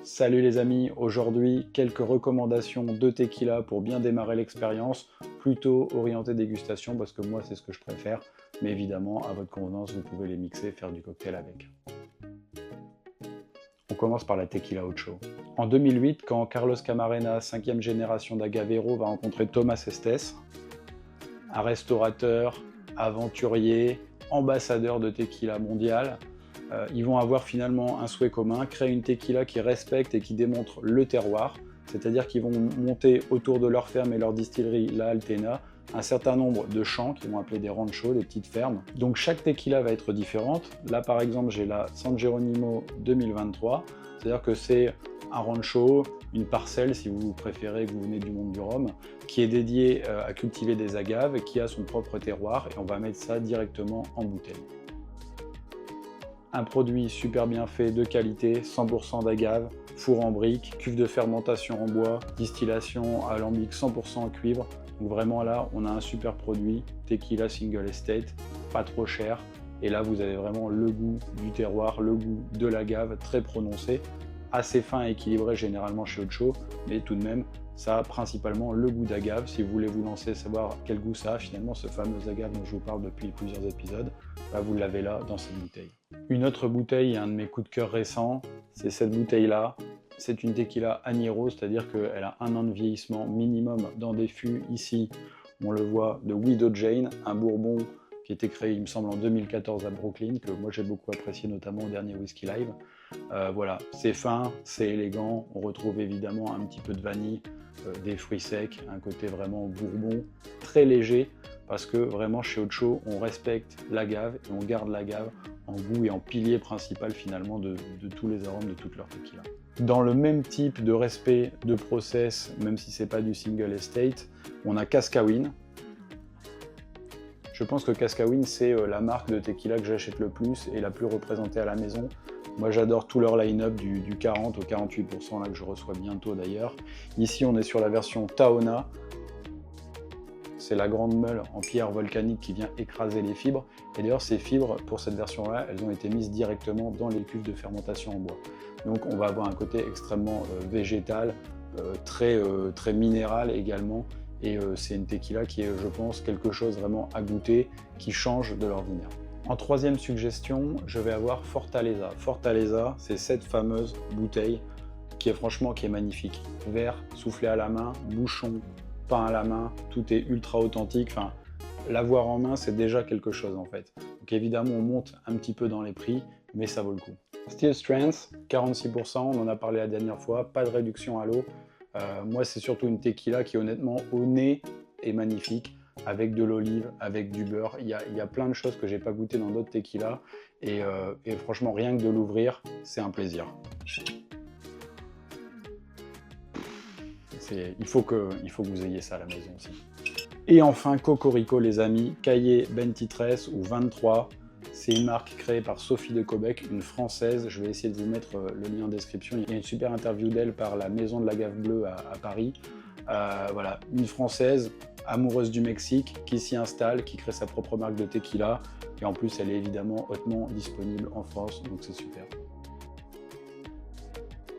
Salut les amis, aujourd'hui quelques recommandations de tequila pour bien démarrer l'expérience, plutôt orienté dégustation parce que moi c'est ce que je préfère, mais évidemment à votre convenance vous pouvez les mixer, faire du cocktail avec. On commence par la tequila Ocho. En 2008, quand Carlos Camarena, 5e génération d'Agavero, va rencontrer Thomas Estes, un restaurateur, aventurier, ambassadeur de tequila mondial, ils vont avoir finalement un souhait commun, créer une tequila qui respecte et qui démontre le terroir, c'est-à-dire qu'ils vont monter autour de leur ferme et leur distillerie, la Altena, un certain nombre de champs qu'ils vont appeler des ranchos, des petites fermes. Donc chaque tequila va être différente. Là par exemple j'ai la San Geronimo 2023, c'est-à-dire que c'est un rancho, une parcelle si vous préférez, que vous venez du monde du rhum, qui est dédiée à cultiver des agaves et qui a son propre terroir, et on va mettre ça directement en bouteille. Un produit super bien fait, de qualité, 100% d'agave, four en brique, cuve de fermentation en bois, distillation alambic 100% en cuivre. Donc vraiment là, on a un super produit, tequila single estate, pas trop cher. Et là, vous avez vraiment le goût du terroir, le goût de l'agave très prononcé, assez fin et équilibré généralement chez Ocho, mais tout de même, ça a principalement le goût d'agave. Si vous voulez vous lancer, savoir quel goût ça a, finalement, ce fameux agave dont je vous parle depuis plusieurs épisodes, bah vous l'avez là dans cette bouteille. Une autre bouteille, un de mes coups de cœur récents, c'est cette bouteille-là. C'est une tequila añejo, c'est-à-dire qu'elle a 1 an de vieillissement minimum dans des fûts. Ici, on le voit, de Widow Jane, un bourbon qui a été créé, il me semble, en 2014 à Brooklyn, que moi j'ai beaucoup apprécié, notamment au dernier Whisky Live. Voilà, c'est fin, c'est élégant, on retrouve évidemment un petit peu de vanille, des fruits secs, un côté vraiment bourbon, très léger, parce que vraiment chez Ocho, on respecte l'agave et on garde l'agave en goût et en pilier principal finalement de tous les arômes de toute leur tequila. Dans le même type de respect de process, même si c'est pas du single estate, on a Cascawin. Je pense que Cascawin c'est la marque de tequila que j'achète le plus et la plus représentée à la maison. Moi j'adore tout leur line-up du 40 au 48% là que je reçois bientôt d'ailleurs. Ici on est sur la version Tahona. C'est la grande meule en pierre volcanique qui vient écraser les fibres. Et d'ailleurs ces fibres, pour cette version-là, elles ont été mises directement dans les cuves de fermentation en bois. Donc on va avoir un côté extrêmement végétal, très minéral également. Et c'est une tequila qui est, je pense, quelque chose vraiment à goûter, qui change de l'ordinaire. En troisième suggestion, je vais avoir Fortaleza. Fortaleza, c'est cette fameuse bouteille qui est magnifique. Verre, soufflé à la main, bouchon, pain à la main, tout est ultra authentique. Enfin, l'avoir en main, c'est déjà quelque chose en fait. Donc évidemment, on monte un petit peu dans les prix, mais ça vaut le coup. Steel Strength, 46%, on en a parlé la dernière fois, pas de réduction à l'eau. Moi, c'est surtout une tequila qui, honnêtement, au nez, est magnifique, avec de l'olive, avec du beurre. Il y a plein de choses que j'ai pas goûté dans d'autres tequilas, et franchement, rien que de l'ouvrir, c'est un plaisir. Il faut que vous ayez ça à la maison aussi. Et enfin, Cocorico, les amis, Calle 23 ou 23. C'est une marque créée par Sophie de Cobec, une Française. Je vais essayer de vous mettre le lien en description. Il y a une super interview d'elle par la Maison de l'Agave Bleue à Paris. Voilà, une Française amoureuse du Mexique qui s'y installe, qui crée sa propre marque de tequila. Et en plus, elle est évidemment hautement disponible en France, donc c'est super.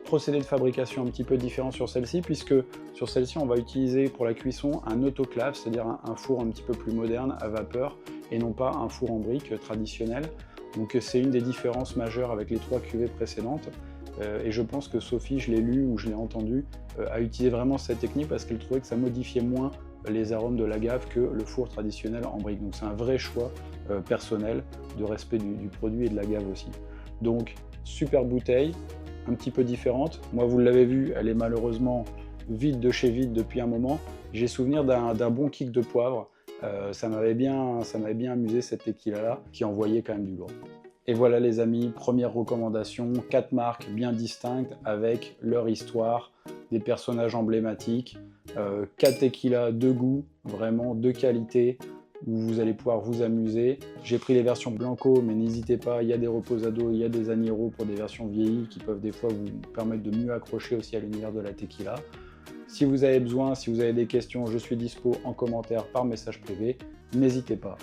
Procédé de fabrication un petit peu différent sur celle-ci, puisque sur celle-ci on va utiliser pour la cuisson un autoclave, c'est-à-dire un four un petit peu plus moderne à vapeur et non pas un four en brique traditionnel. Donc c'est une des différences majeures avec les 3 cuvées précédentes, et je pense que Sophie, je l'ai lu ou je l'ai entendu, a utilisé vraiment cette technique parce qu'elle trouvait que ça modifiait moins les arômes de l'agave que le four traditionnel en brique. Donc c'est un vrai choix personnel de respect du produit et de l'agave aussi. Donc super bouteille, un petit peu différente. Moi, vous l'avez vu, elle est malheureusement vide de chez vide depuis un moment. J'ai souvenir d'un bon kick de poivre. Ça m'avait bien amusé cette tequila-là, qui envoyait quand même du lourd. Et voilà les amis, première recommandation, 4 marques bien distinctes avec leur histoire, des personnages emblématiques, 4 tequilas de goût, vraiment de qualité, où vous allez pouvoir vous amuser. J'ai pris les versions Blanco, mais n'hésitez pas, il y a des Reposado, il y a des Añejo pour des versions vieillies qui peuvent des fois vous permettre de mieux accrocher aussi à l'univers de la tequila. Si vous avez besoin, si vous avez des questions, je suis dispo en commentaire, par message privé, n'hésitez pas.